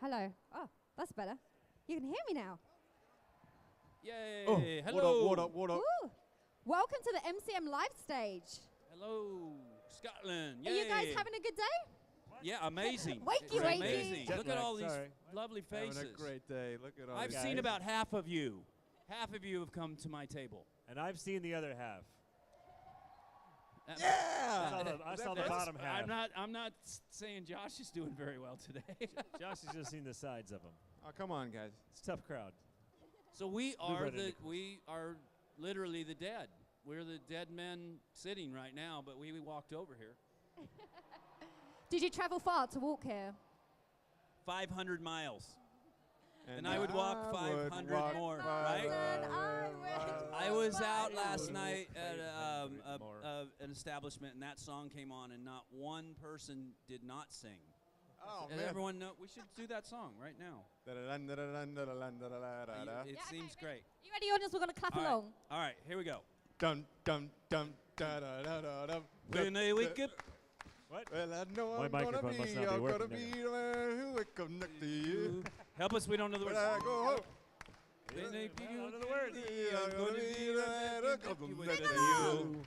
Hello. Oh, that's better. You can hear me now. Yay! Oh, Hello. What up? What up? Ooh. Welcome to the MCM live stage. Hello, Scotland. Are Yay. you guys having a good day? Yeah, amazing. Wakey, It's wakey. amazing. Jet Look at lag, all these sorry. lovely faces. Having a great day. Look at all I've these seen guys. about half of you. Half of you have come to my table. And I've seen the other half. Yeah. I saw the bottom half. I'm not saying Josh is doing very well today. Josh has just seen the sides of them. Oh, come on, guys. It's a tough crowd. So we read are literally the dead. We're the dead men sitting right now, but we walked over here. Did you travel far to walk here? 500 miles. And I would walk 500 more, right? I was out last night at an establishment, and that song came on, and not one person did not sing. Oh, Does man. everyone know? We should do that song right now. It seems great. You ready, audience? We're going to clap along. All right, here we go. Dum dum dum da da da da dum. When they wake up. What? Well, I know My I'm gonna microphone be. must not be I'm gonna working be there. the man who will come next to you. Help us, we don't know the When I words. go home, When they I don't know the words. I'm gonna be the man who comes next to you.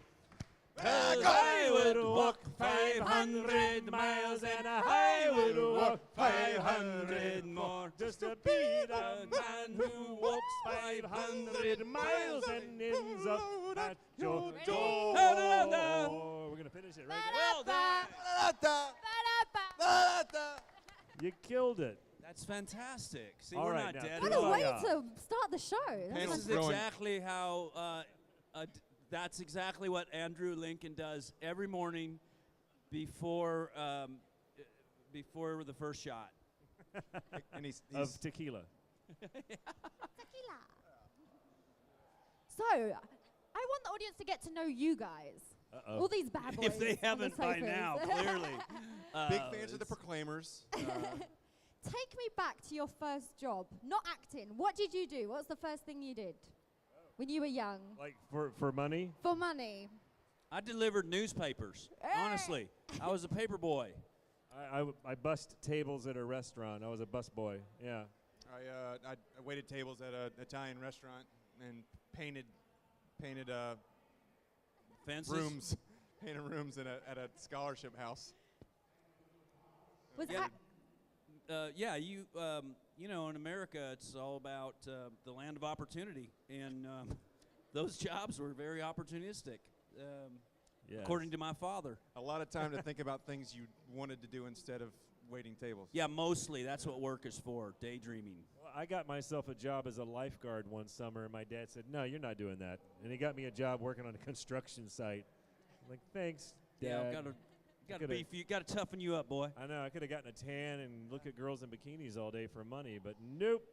I would walk 500 miles and I would walk 500 more just to be the man who walks 500 miles and ends up at your door. We're going to finish it right Well done. there. You killed it. That's fantastic. See, All we're right, not now. dead. What at a all. way yeah. to start the show. That's This is Growing. exactly how. That's exactly what Andrew Lincoln does every morning before the first shot. And he's Of tequila. Tequila. So, I want the audience to get to know you guys. Uh-oh. All these bad boys. If they on the haven't by sofas. now, clearly. big fans of the Proclaimers. Take me back to your first job. Not acting. What did you do? What was the first thing you did when you were young? Like for money? For money. I delivered newspapers. Honestly, I was a paper boy. I bussed tables at a restaurant. I was a bus boy. Yeah. I waited tables at an Italian restaurant and painted Fences. rooms, painted rooms at a scholarship house. Was Yeah. that You know, in America, it's all about the land of opportunity, and those jobs were very opportunistic, Yes. according to my father. A lot of time to think about things you wanted to do instead of waiting tables. Yeah, mostly that's what work is for, daydreaming. Well, I got myself a job as a lifeguard one summer, and my dad said, "No, you're not doing that." And he got me a job working on a construction site. I'm like, thanks, Dad. Yeah, gotta beef you, gotta toughen you up, boy. I know I could have gotten a tan and look at girls in bikinis all day for money, but nope.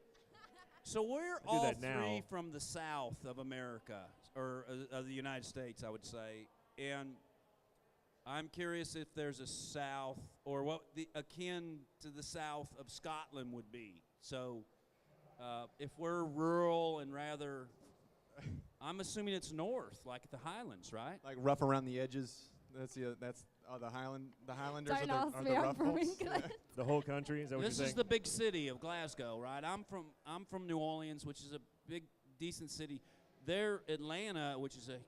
So we're do all that three now. from the South of America, or of the United States, I would say. And I'm curious if there's a South, or what the akin to the South of Scotland would be. So if we're rural and rather, I'm assuming it's north, like the Highlands, right? Like rough around the edges. That's the Highlanders Don't are ask the me, I'm rough from folks. England. The whole country, is that what This you're is saying? the big city of Glasgow, right? I'm from New Orleans, which is a big, decent city. They're Atlanta, which is a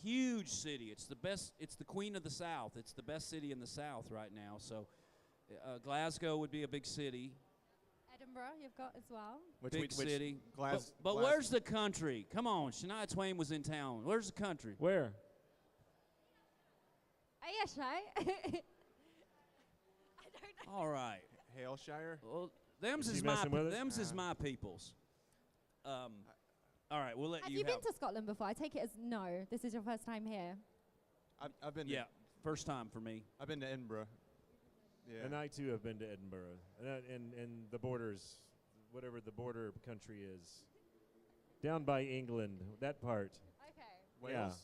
huge city. It's the best. It's the queen of the South. It's the best city in the South right now. So Glasgow would be a big city, Edinburgh you've got as well. big city. But Glas- where's the country? Come on, Shania Twain was in town. Where's the country? Where? Oh, yes, right? I don't know. All right. Hailshire? Well, them's Is he is my messing with us? them's is my peoples. All right, we'll let Have you you been have. to Scotland before? I take it as no. This is your first time here. I've been. Yeah, first time for me. I've been to Edinburgh. Yeah. And I too have been to Edinburgh, and the borders, whatever the border country is, down by England, that part. Okay. Wales.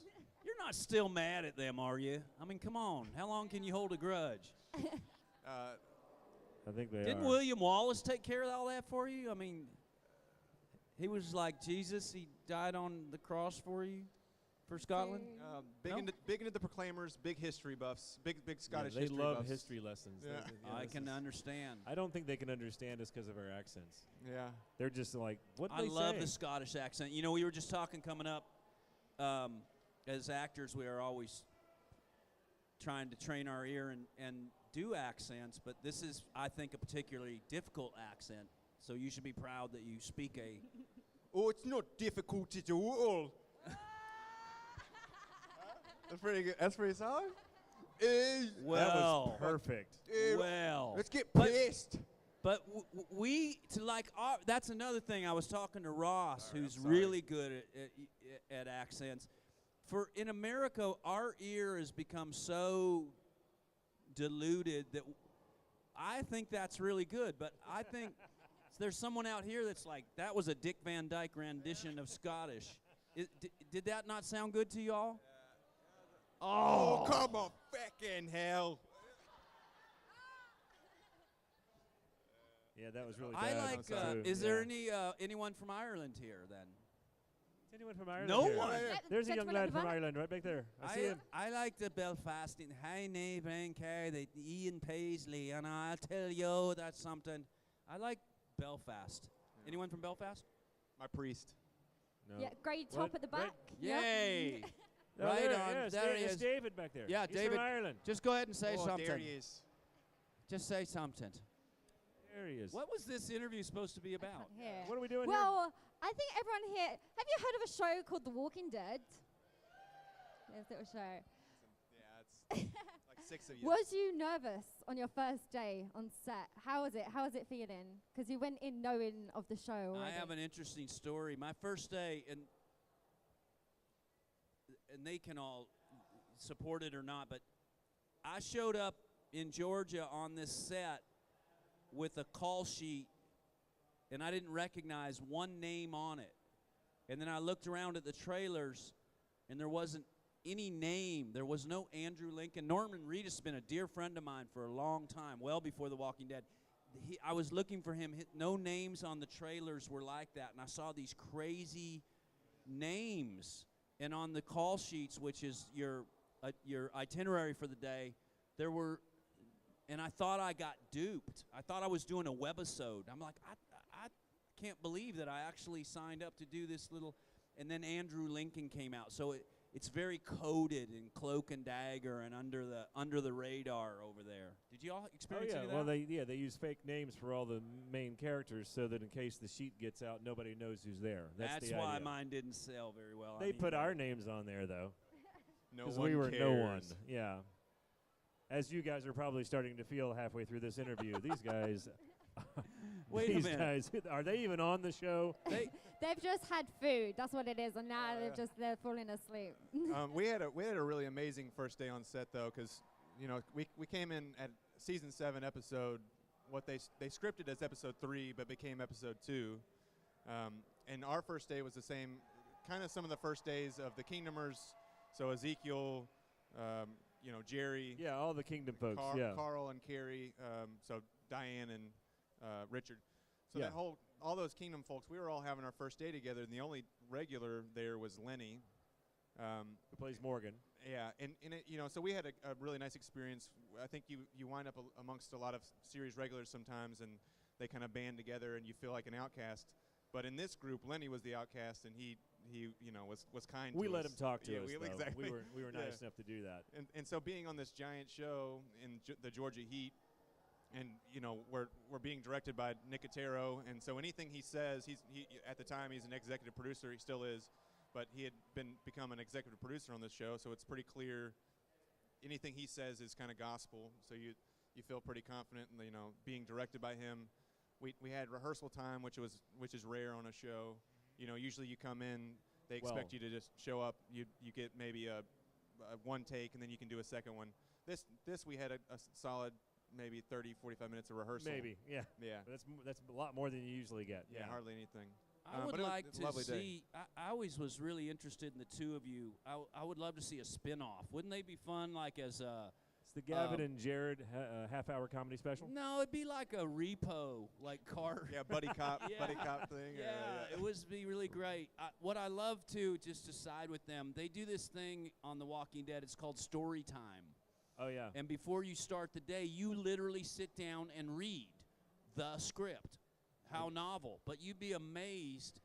You're not still mad at them, are you? I mean, come on. How long can you hold a grudge? I think they Didn't are. William Wallace take care of all that for you? I mean, he was like Jesus. He died on the cross for you. for Scotland? Big No? into the Proclaimers, big history buffs, big Scottish they history love buffs. history lessons. Yeah. I this can is- understand. I don't think they can understand us because of our accents. Yeah. They're just like, what I they love say? the Scottish accent. You know, we were just talking coming up. As actors, we are always trying to train our ear and do accents, but this is, I think, a particularly difficult accent. So you should be proud that you speak a. Oh, it's not difficult at all. That's pretty good. That's pretty solid. Well, that was perfect. well. Let's get But- pissed. But that's another thing. I was talking to Ross, Sorry, who's I'm sorry. really good at accents. In America, our ear has become so diluted that I think that's really good. But I think there's someone out here that's like, that was a Dick Van Dyke rendition of Scottish. Did that not sound good to y'all? Oh, come on, fucking hell. Yeah, that was really I bad. like. too. Is there Yeah. anyone from Ireland here then? Is anyone from Ireland? No here? one. There's a young Gentleman at lad the from back. Ireland right back there. I see him. I like the Belfasting. Hi, Nate Van Carr, the Ian Paisley, and I'll tell you that's something. I like Belfast. Anyone from Belfast? My priest. No. Yeah, grey top What? at the Right. back. Yep. Yay! Oh, Right there, on. yeah, There he it's is. David back there. Yeah, He's David. from Ireland. Just go ahead and say Oh, something. there he is. Just say something. There he is. What was this interview supposed to be about? Here. What are we doing Well, I think everyone here. Have you heard of a show called The Walking Dead? Yes, little show. Yeah, it's like 6 of you. Was you nervous on your first day on set? How was it? How was it feeling? Because you went in knowing of the show already. I have an interesting story. My first day, and they can all support it or not, but I showed up in Georgia on this set with a call sheet, and I didn't recognize one name on it. And then I looked around at the trailers, and there wasn't any name. There was no Andrew Lincoln. Norman Reedus has been a dear friend of mine for a long time, well before The Walking Dead. I was looking for him. No names on the trailers were like that, and I saw these crazy names. And on the call sheets, which is your itinerary for the day, there were, and I thought I got duped. I thought I was doing a webisode. I'm like, I can't believe that I actually signed up to do this little, and then Andrew Lincoln came out. So it's very coded in cloak and dagger and under the radar over there. Did you all Oh experience yeah, any of well that? they use fake names for all the main characters so that in case the sheet gets out, nobody knows who's there. That's the why idea. mine didn't sell very well. They put our names on there though, No because one we were cares. no one. Yeah. As you guys are probably starting to feel halfway through this interview, these guys. Wait a these minute. guys, are they even on the show? They've just had food. That's what it is, and now they're falling asleep. We had a really amazing first day on set though, because we came in at season 7 episode, what they scripted as episode 3, but became episode 2, and our first day was the same, kind of some of the first days of the Kingdomers. So Ezekiel, Jerry, Yeah, all the Kingdom folks. Yeah. Carl and Carrie, so Diane and Richard. So Yeah. all those Kingdom folks, we were all having our first day together, and the only regular there was Lenny. Who plays Morgan? Yeah, and it, so we had a really nice experience. I think you wind up amongst a lot of series regulars sometimes, and they kind of band together, and you feel like an outcast. But in this group, Lenny was the outcast, and he was kind to us. We let him talk to Yeah, us. Though. exactly. We were nice Yeah. enough to do that. And so being on this giant show in the Georgia heat, and we're being directed by Nicotero, and so anything he says, he at the time he's an executive producer, he still is, but he had become an executive producer on this show, so it's pretty clear anything he says is kind of gospel. So you feel pretty confident in being directed by him. We had rehearsal time, which is rare on a show. Usually you come in, they expect you to just show up. You get maybe a one take, and then you can do a second one. This we had a solid maybe 30, 45 minutes of rehearsal. Maybe, yeah. Yeah. But that's a lot more than you usually get. Yeah, hardly anything. I would but it was like a to lovely day. see. I always was really interested in the two of you. I would love to see a spin-off. Wouldn't they be fun? Like as the Gavin and Jared half-hour comedy special? No, it'd be like a repo, like car. Yeah, buddy cop, Yeah. buddy cop thing. Yeah, it would be really great. What I love too, just to side with them, they do this thing on The Walking Dead. It's called story time. Oh, yeah. And before you start the day, you literally sit down and read the script. How novel. But you'd be amazed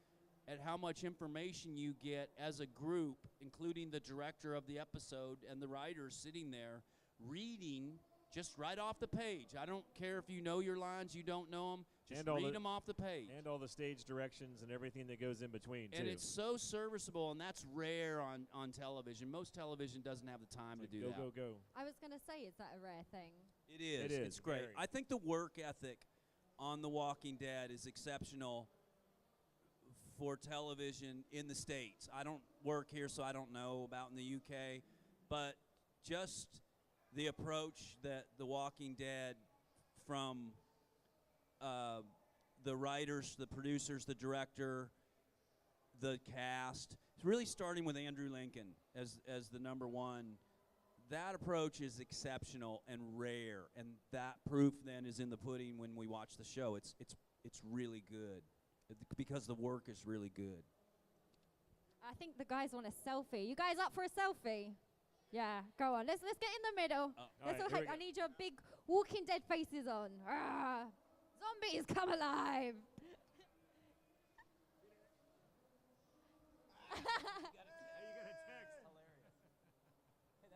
at how much information you get as a group, including the director of the episode and the writers sitting there reading just right off the page. I don't care if you know your lines, you don't know them, just read them off the page. And all the stage directions and everything that goes in between, And too. it's so serviceable, and that's rare on television. Most television doesn't have the time to do that. Go. I was going to say, is that a rare thing? It is. It is, It's great. very. I think the work ethic on The Walking Dead is exceptional for television in the States. I don't work here, so I don't know about in the UK, but just the approach that The Walking Dead, from the writers, the producers, the director, the cast, it's really starting with Andrew Lincoln as the number one. That approach is exceptional and rare, and that proof then is in the pudding when we watch the show. It's really good because the work is really good. I think the guys want a selfie. You guys up for a selfie? Yeah, go on. Let's get in the middle. All right, here we go. I need your big Walking Dead faces on. Arrgh. Zombies, come alive.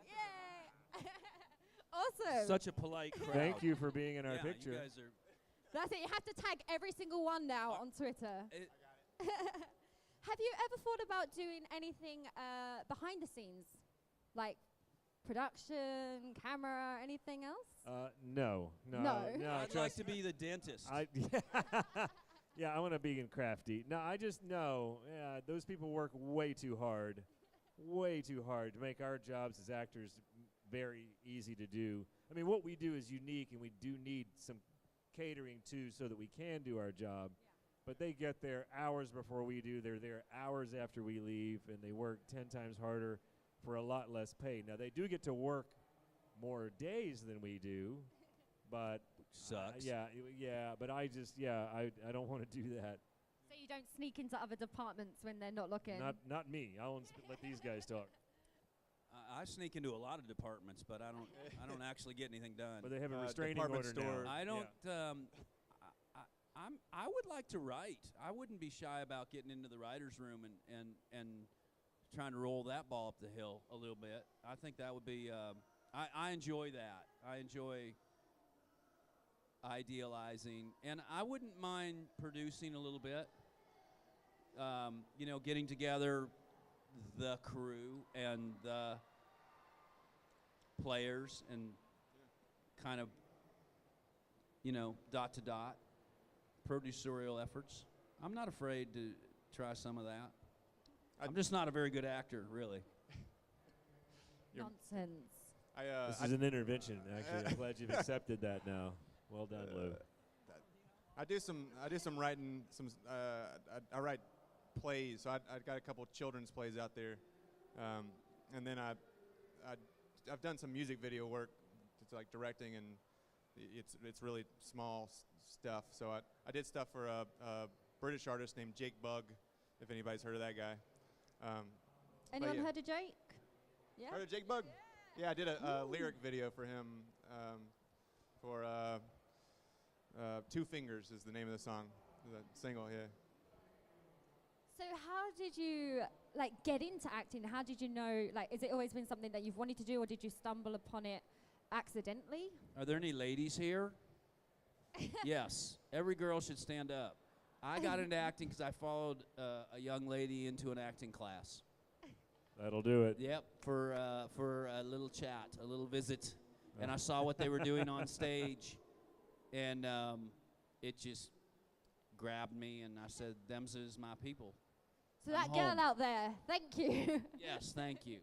Yay. Awesome. Such a polite crowd. Thank you for being in our Yeah, picture. you guys are. That's it. You have to tag every single one now on Twitter. It, Have you ever thought about doing anything behind the scenes? Like production, camera, anything else? No. I'd trust- like to be the dentist. Yeah, I want to be in crafty. No, I just know those people work way too hard to make our jobs as actors very easy to do. I mean, what we do is unique, and we do need some catering too so that we can do our job. But they get there hours before we do. They're there hours after we leave, and they work 10 times harder for a lot less pay. Now, they do get to work more days than we do, but Sucks. but I don't want to do that. So you don't sneak into other departments when they're not looking? Not me. I'll let these guys talk. I sneak into a lot of departments, but I don't actually get anything done. But they have a restraining order department store. now. I don't. I would like to write. I wouldn't be shy about getting into the writers' room and trying to roll that ball up the hill a little bit. I think that would be. I enjoy that. I enjoy idealizing, and I wouldn't mind producing a little bit. Getting together the crew and the players and kind of, dot to dot, producerial efforts. I'm not afraid to try some of that. I'm just not a very good actor, really. Nonsense. This is an intervention, actually. I'm glad you've accepted that now. Well done, Lou. I do some writing. I write plays. So I got a couple children's plays out there, and then I've done some music video work. It's like directing, and it's really small stuff. So I did stuff for a British artist named Jake Bugg, if anybody's heard of that guy. Anyone heard of Jake? Yeah. Heard of Jake Bugg? Yeah, I did a lyric video for him. For Two Fingers is the name of the song, the single. Yeah. So how did you get into acting? How did you know? Is it always been something that you've wanted to do, or did you stumble upon it accidentally? Are there any ladies here? Yes. Every girl should stand up. I got into acting because I followed a young lady into an acting class. That'll do it. Yep, for a little chat, a little visit, and I saw what they were doing on stage, and it just grabbed me, and I said, "Them's is my people." So I'm that girl home. out there, thank you. Yes, thank you.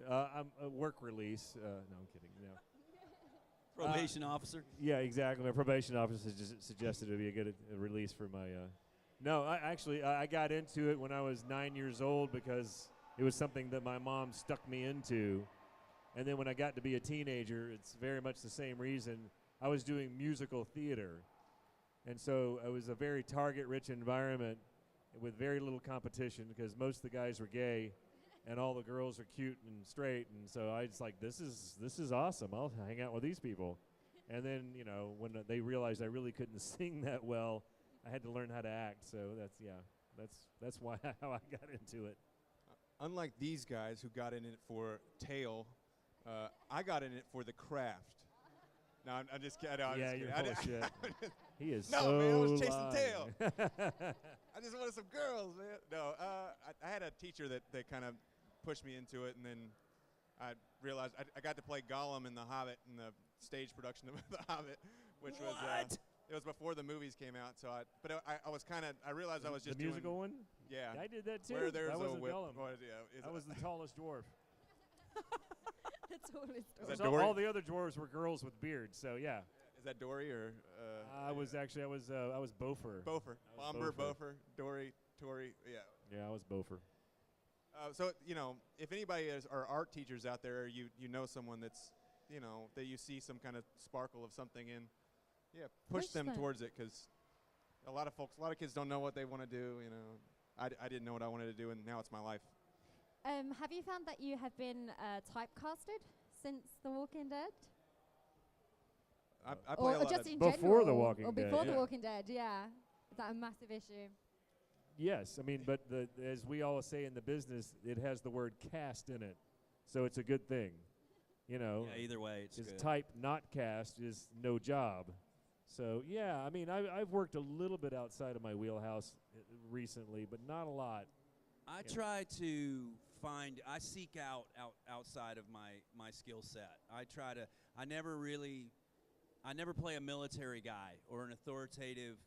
I'm a work release. No, I'm kidding. No. Probation officer. Yeah, exactly. My probation officer just suggested it would be a good release for my. No, I got into it when I was 9 years old because it was something that my mom stuck me into, And then when I got to be a teenager, it's very much the same reason. I was doing musical theater. And so it was a very target-rich environment with very little competition because most of the guys were gay and all the girls are cute and straight. And so I was like, this is awesome. I'll hang out with these people. And then, you know, when they realized I really couldn't sing that well, I had to learn how to act. So that's why how I got into it. Unlike these guys who got in it for tail, I got in it for the craft. No, I'm just kidding. Yeah, you're full of shit. He is no, so man, I was chasing lying. tail. I just wanted some girls, man. No, I had a teacher that kind of pushed me into it, and then I realized I got to play Gollum in The Hobbit in the stage production of The Hobbit, which was it was before the movies came out. So I was kind of I realized I was just the musical one. Yeah, I did that too. Where there's I a wasn't whip. Gollum. I was the tallest dwarf. The tallest Is dwarf. that Dory? All the other dwarves were girls with beards. So yeah. Is that Dory or? I was Bofer. Bofer. Bomber, Bofer. Bofer, Dory, Tory. Yeah. Yeah, I was Bofer. So you know, if anybody are art teachers out there, or you know someone that's that you see some kind of sparkle of something in, yeah, push them towards it, because a lot of kids don't know what they want to do. You know, I didn't know what I wanted to do, and now it's my life. Have you found that you have been typecasted since The Walking Dead? I play a lot just of in Before general, The Walking or Dead, before The yeah. Walking Dead, yeah. Is that a massive issue? Yes, I mean, but as we all say in the business, it has the word cast in it, so it's a good thing. You know, Yeah, either way, it's good. type not cast is no job. So yeah, I mean, I've worked a little bit outside of my wheelhouse recently, but not a lot. I try to I seek out outside of my skill set. I never play a military guy or an authoritative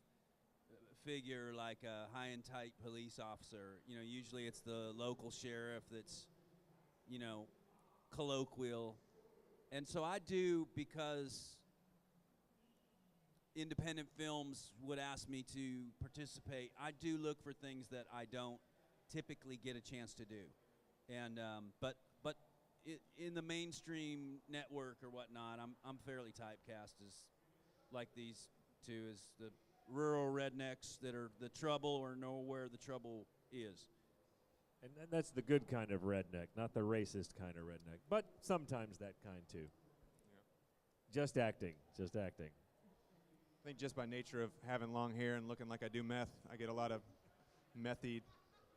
figure like a high-end type police officer. You know, usually it's the local sheriff that's, colloquial. And so I do, because independent films would ask me to participate, I do look for things that I don't typically get a chance to do. And but in the mainstream network or whatnot, I'm fairly typecast as like these two, as the rural rednecks that are the trouble or know where the trouble is. And that's the good kind of redneck, not the racist kind of redneck, but sometimes that kind too. Yeah. Just acting. I think just by nature of having long hair and looking like I do meth, I get a lot of methy,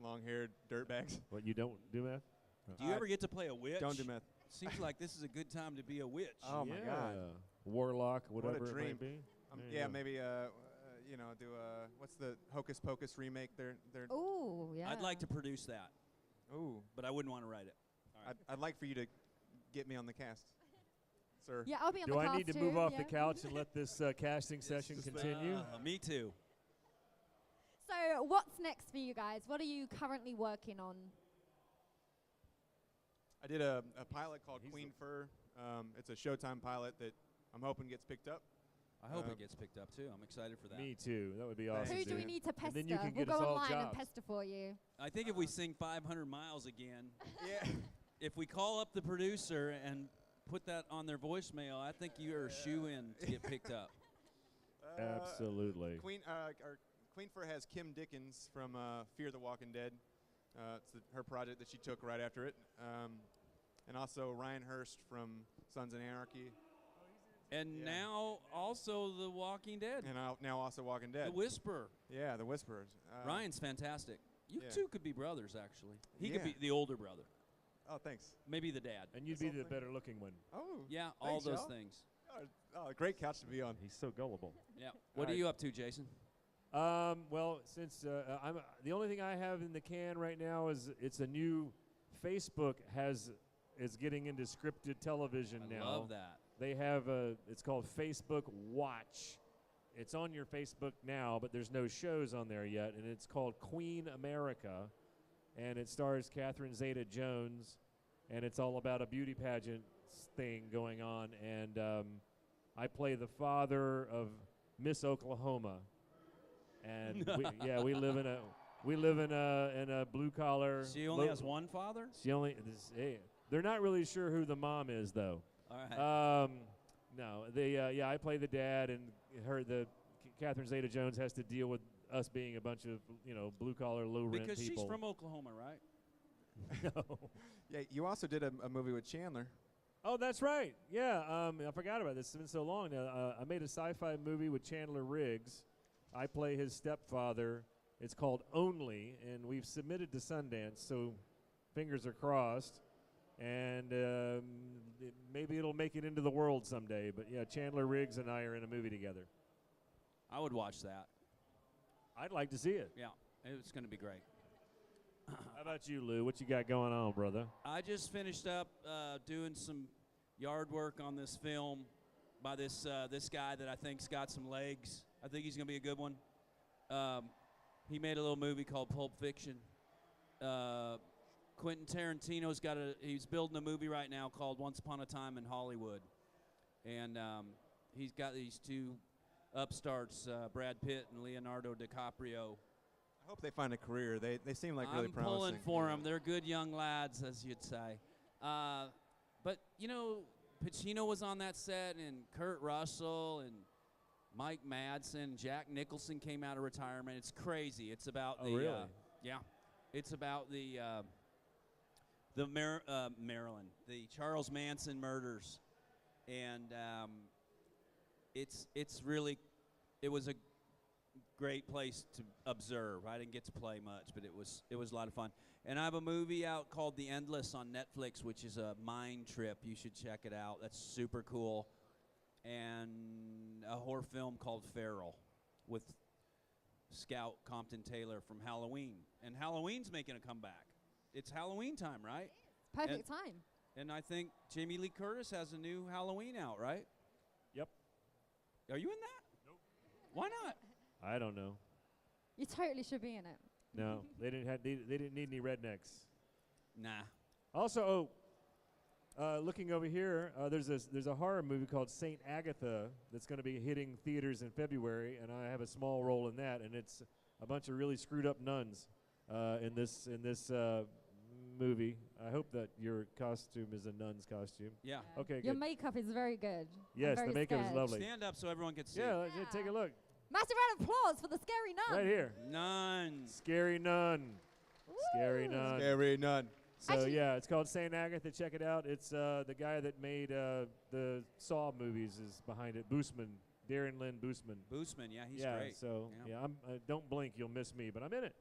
long-haired dirtbags. What, you don't do meth? Do you ever get to play a witch? Don't do meth. Seems like this is a good time to be a witch. Oh my God. Warlock, whatever dream. it might be. There you Yeah, go. maybe do what's the Hocus Pocus remake? They're Oh, yeah. I'd like to produce that, ooh. but I wouldn't want to write it. All right. I'd like for you to get me on the cast, sir. Yeah, I'll be on Do the I cast need to too, move off yeah. the couch and let this casting session continue? Me too. So what's next for you guys? What are you currently working on? I did a pilot called He's Queen Fur. It's a Showtime pilot that I'm hoping gets picked up. I hope it gets picked up too. I'm excited for that. Me too. That would be awesome. Who do we dude. need to And pester? then you can We'll get us go all online and jobs. pester for you. I think if we sing 500 Miles again, Yeah. if we call up the producer and put that on their voicemail, I think you are a shoe-in to get picked up. Absolutely. Queen Fur has Kim Dickens from Fear the Walking Dead. It's her project that she took right after it. And also Ryan Hurst from Sons of Anarchy. And Yeah. now also The Walking Dead. And now also Walking Dead. The Whisperer. Yeah, The Whisperers. Ryan's fantastic. You yeah. two could be brothers, actually. He could Yeah. be the older brother. Oh, thanks. Maybe the dad. And you'd This be whole the thing? better looking one. Oh. Yeah, all Thanks, those y'all. things. Oh, great couch to be on. He's so gullible. Yeah. What are right. you up to, Jason? Well, since I'm the only thing I have in the can right now is it's a new Facebook is getting into scripted television I now. love that. They have it's called Facebook Watch. It's on your Facebook now, but there's no shows on there yet, and it's called Queen America, and it stars Catherine Zeta-Jones, and it's all about a beauty pageant thing going on, and I play the father of Miss Oklahoma, and we live in a blue collar. She only has one father? She only They're not really sure who the mom is, though. All right. No, I play the dad, and Catherine Zeta-Jones has to deal with us being a bunch of blue-collar, low-rent Because people. she's from Oklahoma, right? No. Yeah, you also did a movie with Chandler. Oh, that's right. Yeah, I forgot about this. It's been so long now. I made a sci-fi movie with Chandler Riggs. I play his stepfather. It's called Only, and we've submitted to Sundance, so fingers are crossed. And maybe it'll make it into the world someday. But yeah, Chandler Riggs and I are in a movie together. I would watch that. I'd like to see it. Yeah, it's going to be great. How about you, Lou? What you got going on, brother? I just finished up doing some yard work on this film by this guy that I think's got some legs. I think he's going to be a good one. He made a little movie called Pulp Fiction. Quentin Tarantino's he's building a movie right now called Once Upon a Time in Hollywood. And he's got these two upstarts, Brad Pitt and Leonardo DiCaprio. I hope they find a career. They seem like really I'm promising. pulling for them. They're good young lads, as you'd say. But, Pacino was on that set, and Kurt Russell, and Mike Madsen, Jack Nicholson came out of retirement. It's crazy. It's about really? Yeah. It's about the Maryland, the Charles Manson murders. And it was a great place to observe. I didn't get to play much, but it was a lot of fun. And I have a movie out called The Endless on Netflix, which is a mind trip. You should check it out. That's super cool. And a horror film called Feral with Scout Compton Taylor from Halloween. And Halloween's making a comeback. It's Halloween time, right? Perfect time. And I think Jamie Lee Curtis has a new Halloween out, right? Yep. Are you in that? Nope. Why not? I don't know. You totally should be in it. No, they didn't need any rednecks. Nah. Also, looking over here, there's a horror movie called Saint Agatha that's going to be hitting theaters in February, and I have a small role in that, and it's a bunch of really screwed up nuns in this movie. I hope that your costume is a nun's costume. Yeah. Okay, Your good. makeup is very good. Yes, I'm the very makeup is scared. lovely. Stand up so everyone can see. Yeah, take a look. Massive round of applause for the scary nun. Right here. Nuns. Scary nun. Scary nun. Scary nun. So Actually- yeah, it's called Saint Agatha. Check it out. It's the guy that made the Saw movies is behind it. Boosman, Darren Lynn Boosman. Boosman, yeah, he's yeah. great. So Yeah. I'm don't blink, you'll miss me, but I'm in it.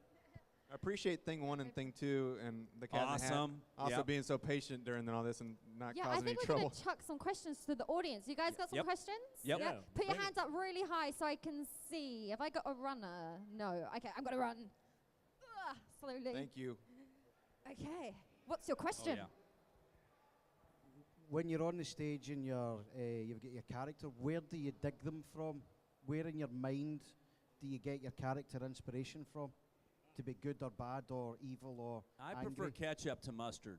I appreciate Thing 1 and Thing 2 and the Cat in the Hat. Awesome. Also Yep. being so patient during all this and not Yeah, I causing think any we're trouble. going to chuck some questions to the audience. You guys got some Yep. questions? Yep. Yeah. Yeah, Put your bring it. hands up really high so I can see. Have I got a runner? No. Okay, I'm going to run. Slowly. Thank you. Okay. What's your Oh, question? yeah. When you're on the stage and you've got your character, where do you dig them from? Where in your mind do you get your character inspiration from? To be good or bad or evil or I angry? prefer ketchup to mustard.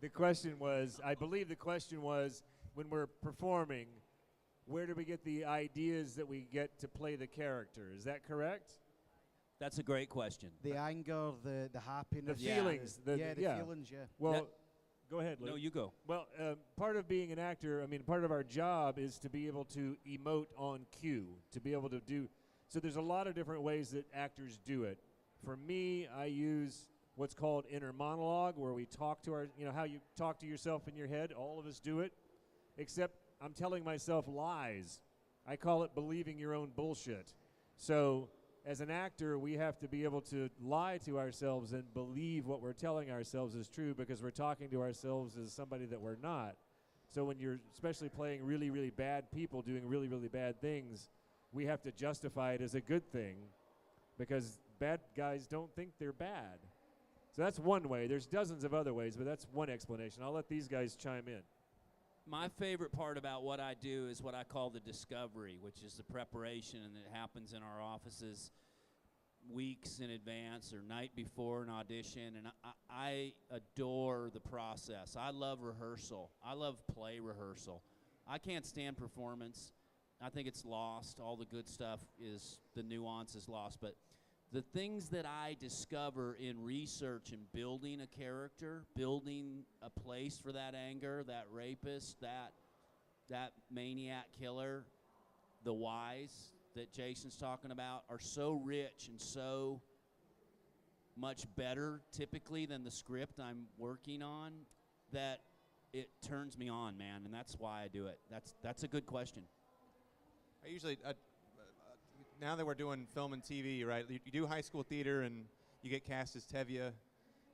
The question was, I believe the question was, when we're performing, where do we get the ideas that we get to play the character? Is that correct? That's a great question. The anger, the happiness. The Yeah. feelings. The yeah. feelings, yeah. Well, That- go ahead, Lou. No, you go. Well, part of being an actor, I mean, part of our job is to be able to emote on cue, to be able to do. So there's a lot of different ways that actors do it. For me, I use what's called inner monologue, where we talk to how you talk to yourself in your head. All of us do it, except I'm telling myself lies. I call it believing your own bullshit. So as an actor, we have to be able to lie to ourselves and believe what we're telling ourselves is true, because we're talking to ourselves as somebody that we're not. So when you're especially playing really, really bad people doing really, really bad things, we have to justify it as a good thing, because bad guys don't think they're bad. So that's one way. There's dozens of other ways, but that's one explanation. I'll let these guys chime in. My favorite part about what I do is what I call the discovery, which is the preparation, and it happens in our offices weeks in advance or night before an audition, and I adore the process. I love rehearsal. I love play rehearsal. I can't stand performance. I think it's lost. All the good stuff the nuance is lost, but the things that I discover in research and building a character, building a place for that anger, that rapist, that maniac killer, the whys that Jason's talking about are so rich and so much better typically than the script I'm working on that it turns me on, man, and that's why I do it. That's a good question. I usually, now that we're doing film and TV, right? You do high school theater and you get cast as Tevye,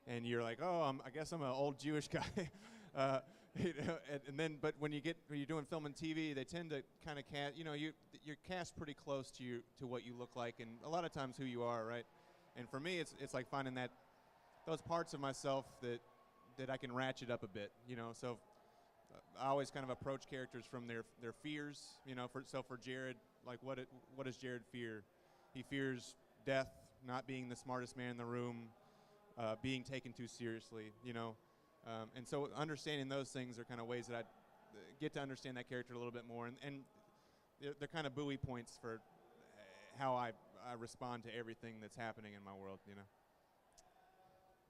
and you're like, oh, I guess I'm an old Jewish guy. And then, but when you're doing film and TV, they tend to kind of cast, you're cast pretty close to what you look like, and a lot of times who you are, right? And for me, it's like finding those parts of myself that I can ratchet up a bit, So I always kind of approach characters from their fears, For Jared, like what does Jared fear? He fears death, not being the smartest man in the room, being taken too seriously, And so understanding those things are kind of ways that I get to understand that character a little bit more, and they're kind of buoy points for how I respond to everything that's happening in my world,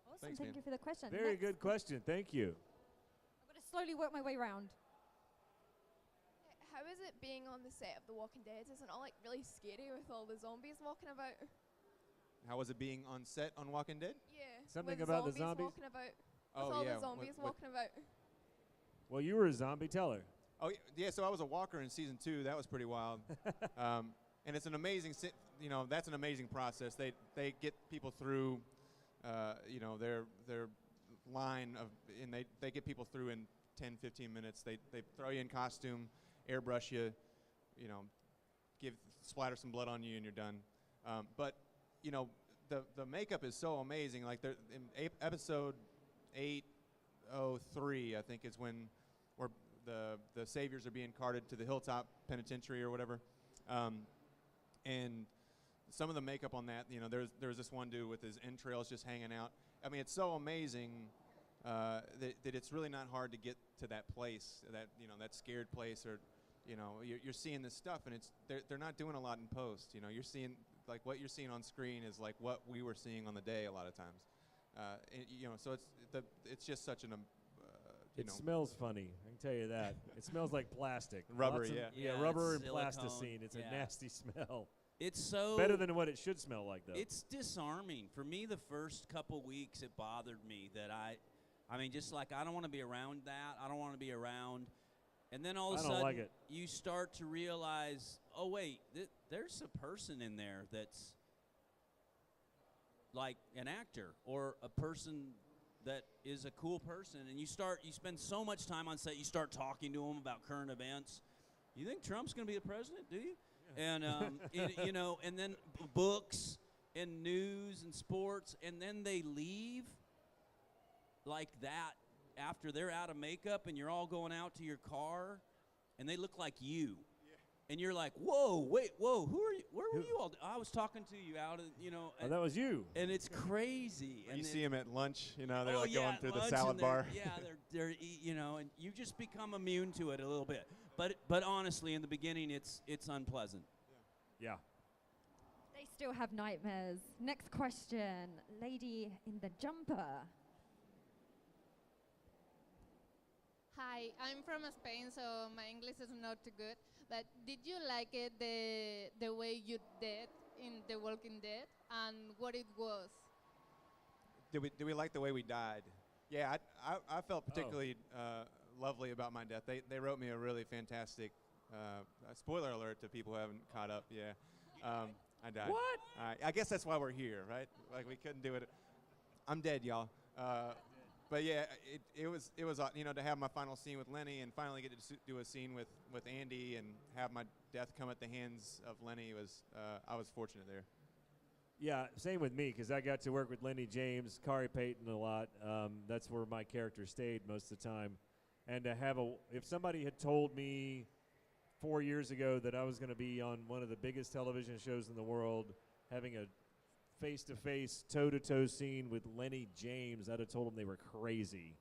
Awesome. Thanks, Thank man. you for the question. Very Next. good question. Thank you. I'm going to slowly work my way around. How is it being on the set of The Walking Dead? Is it not like really scary with all the zombies walking about? How was it being on set on Walking Dead? Yeah. Something with about the zombies? walking about. Oh, with all yeah, the zombies with- walking about. Well, you were a zombie. Tell her. Oh yeah, so I was a walker in season 2. That was pretty wild, and it's an amazing, that's an amazing process. They get people through, their line of, and they get people through in 10, 15 minutes. They throw you in costume, airbrush you, splatter some blood on you, and you're done. But the makeup is so amazing. Like in episode 803, I think is when where the saviors are being carted to the Hilltop Penitentiary or whatever, and some of the makeup on that, there was this one dude with his entrails just hanging out. I mean, it's so amazing that it's really not hard to get to that place, that scared place, or you're seeing this stuff, and they're not doing a lot in post. You're seeing, like, what you're seeing on screen is like what we were seeing on the day a lot of times. So it's just such an It smells funny. I can tell you that. It smells like plastic. Rubbery, Lots of- yeah. Yeah, rubber it's and plasticine. silicone, It's yeah. a nasty smell. It's so Better than what it should smell like, though. It's disarming. For me, the first couple weeks, it bothered me that I mean, just like, I don't want to be around that. I don't want to be around. And then all of a I don't sudden, like it. you start to realize, oh, wait, there's a person in there that's like an actor or a person that is a cool person. And you spend so much time on set, you start talking to them about current events. You think Trump's going to be the president, do you? And, and then books and news and sports, and then they leave like that after they're out of makeup and you're all going out to your car, and they look like you. Yeah. And you're like, whoa, wait, whoa, who are you? Where were you all? I was talking to you out of, Oh, that was you. and it's crazy. Or and you then- see them at lunch, they're oh, like yeah, going through the lunch, salad and they're- bar. Yeah, they're and you just become immune to it a little bit. But honestly, in the beginning, it's unpleasant. Yeah. They still have nightmares. Next question. Lady in the jumper. Hi, I'm from Spain, so my English is not too good. But did you like it the way you did in The Walking Dead, and what it was? Did we like the way we died? Yeah, I felt particularly lovely about my death. They wrote me a really fantastic spoiler alert to people who haven't caught up. Yeah, I died. What? I guess that's why we're here, right? Like, we couldn't do it. I'm dead, y'all. But yeah, it was to have my final scene with Lenny and finally get to do a scene with Andy and have my death come at the hands of Lenny was I was fortunate there. Yeah, same with me, because I got to work with Lenny James, Kari Payton a lot. That's where my character stayed most of the time. And to have if somebody had told me 4 years ago that I was going to be on one of the biggest television shows in the world, having a face-to-face, toe-to-toe scene with Lenny James, I'd have told them they were crazy.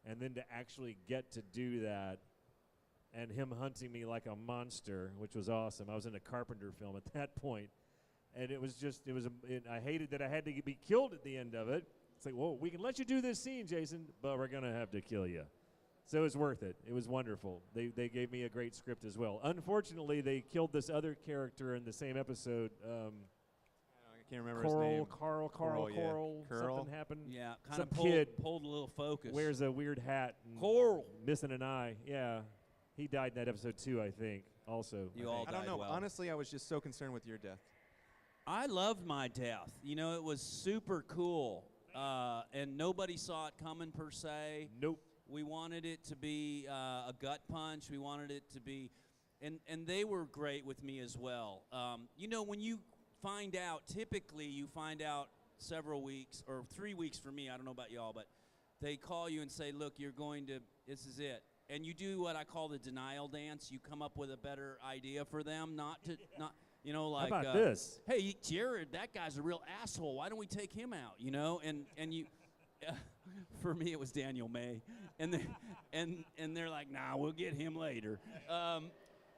And then to actually get to do that, and him hunting me like a monster, which was awesome. I was in a Carpenter film at that point. And it was just, I hated that I had to be killed at the end of it. It's like, well, we can let you do this scene, Jason, but we're going to have to kill you. So it was worth it. It was wonderful. They gave me a great script as well. Unfortunately, they killed this other character in the same episode. I can't remember his name. Coral, yeah. something happened. Yeah, kind Some of kid pulled a little focus. wears a weird hat. And Coral. missing an eye. Yeah. He died in that episode too, I think, also. You all I don't died know. well. Honestly, I was just so concerned with your death. I loved my death. You know, it was super cool. And nobody saw it coming per se. Nope. We wanted it to be a gut punch. We wanted it to be, and they were great with me as well. You know, when you find out, typically you find out several weeks, or 3 weeks for me, I don't know about y'all, but they call you and say, look, you're going to, this is it. And you do what I call the denial dance. You come up with a better idea for them, not, you know, like, how about this? Hey, Jared, that guy's a real asshole. Why don't we take him out, you know? And you, for me, it was Daniel May. And they're like, nah, we'll get him later.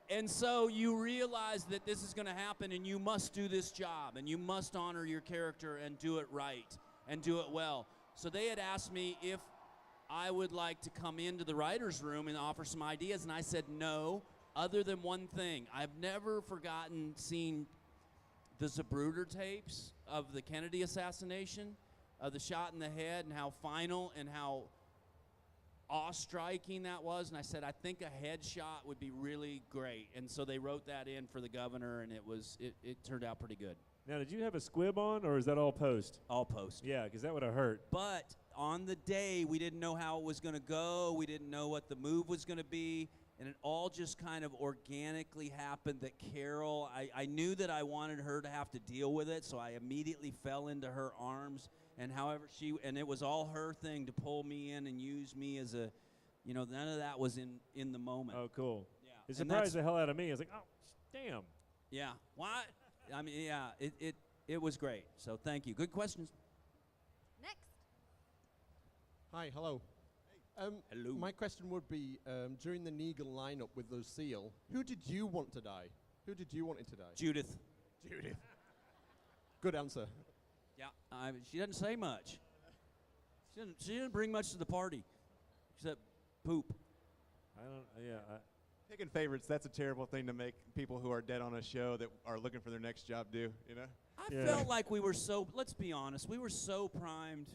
And so you realize that this is going to happen, and you must do this job, and you must honor your character and do it right and do it well. So they had asked me if I would like to come into the writer's room and offer some ideas, and I said no, other than one thing. I've never forgotten seeing the Zapruder tapes of the Kennedy assassination, of the shot in the head, and how final and how awe-striking that was. And I said, I think a headshot would be really great. And so they wrote that in for the governor, and it turned out pretty good. Now, did you have a squib on, or is that all post? All post. Yeah, because that would have hurt. But on the day, we didn't know how it was going to go. We didn't know what the move was going to be. And it all just kind of organically happened that Carol, I knew that I wanted her to have to deal with it, so I immediately fell into her arms. And however and it was all her thing to pull me in and use me as a, you know, none of that was in the moment. Oh, cool. Yeah. It surprised the hell out of me. I was like, oh, damn. Yeah. What? I mean, yeah, it was great. So thank you. Good questions. Next. Hi, hello. Hello. My question would be, during the Negan lineup with Lucille, who did you want to die? Who did you want it to die? Judith. Judith. Good answer. Yeah, she doesn't say much. She didn't bring much to the party, except poop. Picking favorites, that's a terrible thing to make people who are dead on a show that are looking for their next job do, you know? I felt like we were so, let's be honest, we were so primed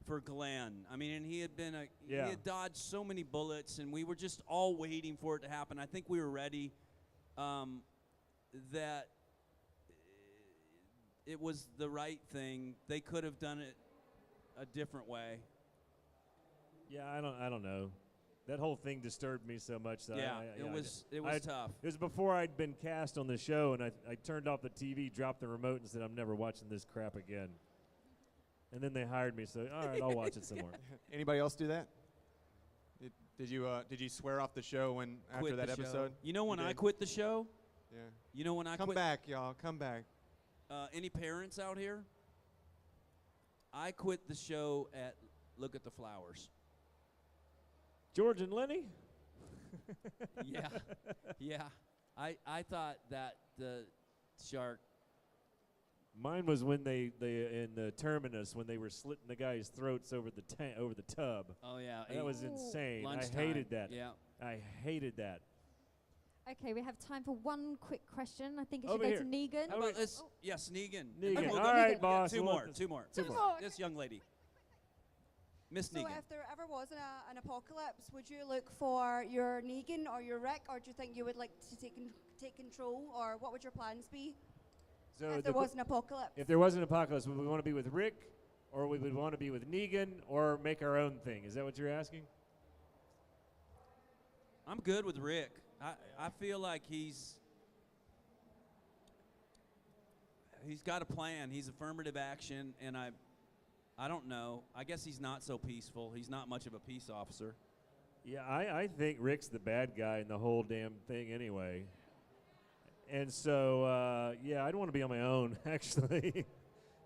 for Glenn. I mean, and he had been he had dodged so many bullets, and we were just all waiting for it to happen. I think we were ready that it was the right thing. They could have done it a different way. Yeah, I don't know. That whole thing disturbed me so much. That it was tough. It was before I'd been cast on the show, and I turned off the TV, dropped the remote, and said, I'm never watching this crap again. And then they hired me, so all right, I'll watch it some more. Anybody else do that? Did you swear off the show when after that episode? You know when I quit the show? Yeah. You know when I Come back, y'all. Come back. Any parents out here? I quit the show at Look at the Flowers. George and Lenny? Yeah. I thought that the shark. Mine was when they in the Terminus, when they were slitting the guys' throats over the tub. Oh yeah, that was insane. Lunchtime. I hated that. Yeah, I hated that. Okay, we have time for one quick question. I think it should Over go here. to Negan. How about this? Yes, Negan. Negan. Okay, All right, Negan. boss. Two more. more. This young lady, Miss So Negan. if there ever was an apocalypse, would you look for your Negan or your Rick, or do you think you would like to take control, or what would your plans be So if there was an apocalypse? If there was an apocalypse, would we want to be with Rick, or we would want to be with Negan, or make our own thing? Is that what you're asking? I'm good with Rick. I feel like he's got a plan. He's affirmative action, and I don't know. I guess he's not so peaceful. He's not much of a peace officer. Yeah, I think Rick's the bad guy in the whole damn thing anyway. And so, I'd want to be on my own, actually.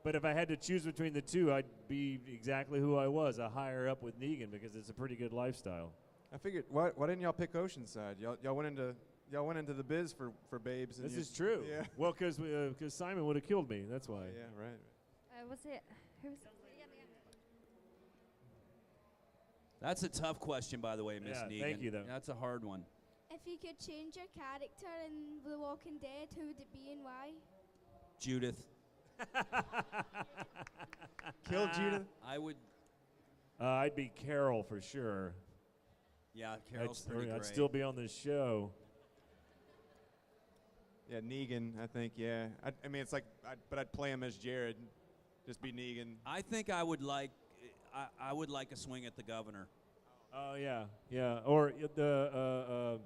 But if I had to choose between the two, I'd be exactly who I was, a higher up with Negan, because it's a pretty good lifestyle. I figured, why didn't y'all pick Oceanside? Y'all went into y'all went into the biz for babes. And This you- is true. Yeah. Well, because Simon would have killed me. That's why. Yeah, right. Was it? Who's? That's a tough question, by the way, Miss Yeah, Negan. thank you, though. That's a hard one. If you could change your character in The Walking Dead, who would it be and why? Judith. Kill Judith. I would. I'd be Carol for sure. Yeah, Carol's pretty great. I'd still be on this show. Yeah, Negan. I think. Yeah. I mean, it's like, but I'd play him as Jared. Just be Negan. I think I would like. I would like a swing at the governor. Oh yeah, yeah. Or the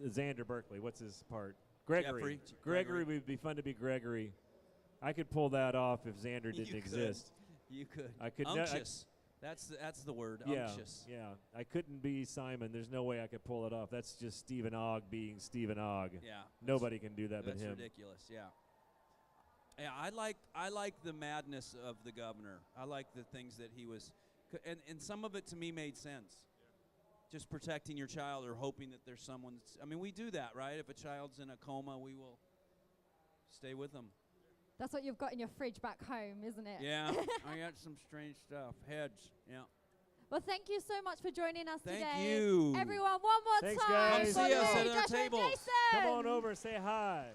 Xander Berkeley. What's his part? Gregory. Jeffrey. Gregory would be fun to be Gregory. I could pull that off if Xander didn't You exist. Could. You could. I could. Unctuous. That's the word. Yeah, Unctuous. yeah. I couldn't be Simon. There's no way I could pull it off. That's just Stephen Ogg being Stephen Ogg. Yeah. Nobody can do that but That's him. ridiculous. Yeah. Yeah, I like the madness of the governor. I like the things that he was, and some of it to me made sense. Just protecting your child or hoping that there's someone. I mean, we do that, right? If a child's in a coma, we will stay with them. That's what you've got in your fridge back home, isn't it? Yeah, I got some strange stuff. Heads, yeah. Well, thank you so much for joining us Thank today. you. Everyone, one more Thanks, time. guys. for Come see us Lee, at our Josh, and tables. Jason. Come on over, say hi.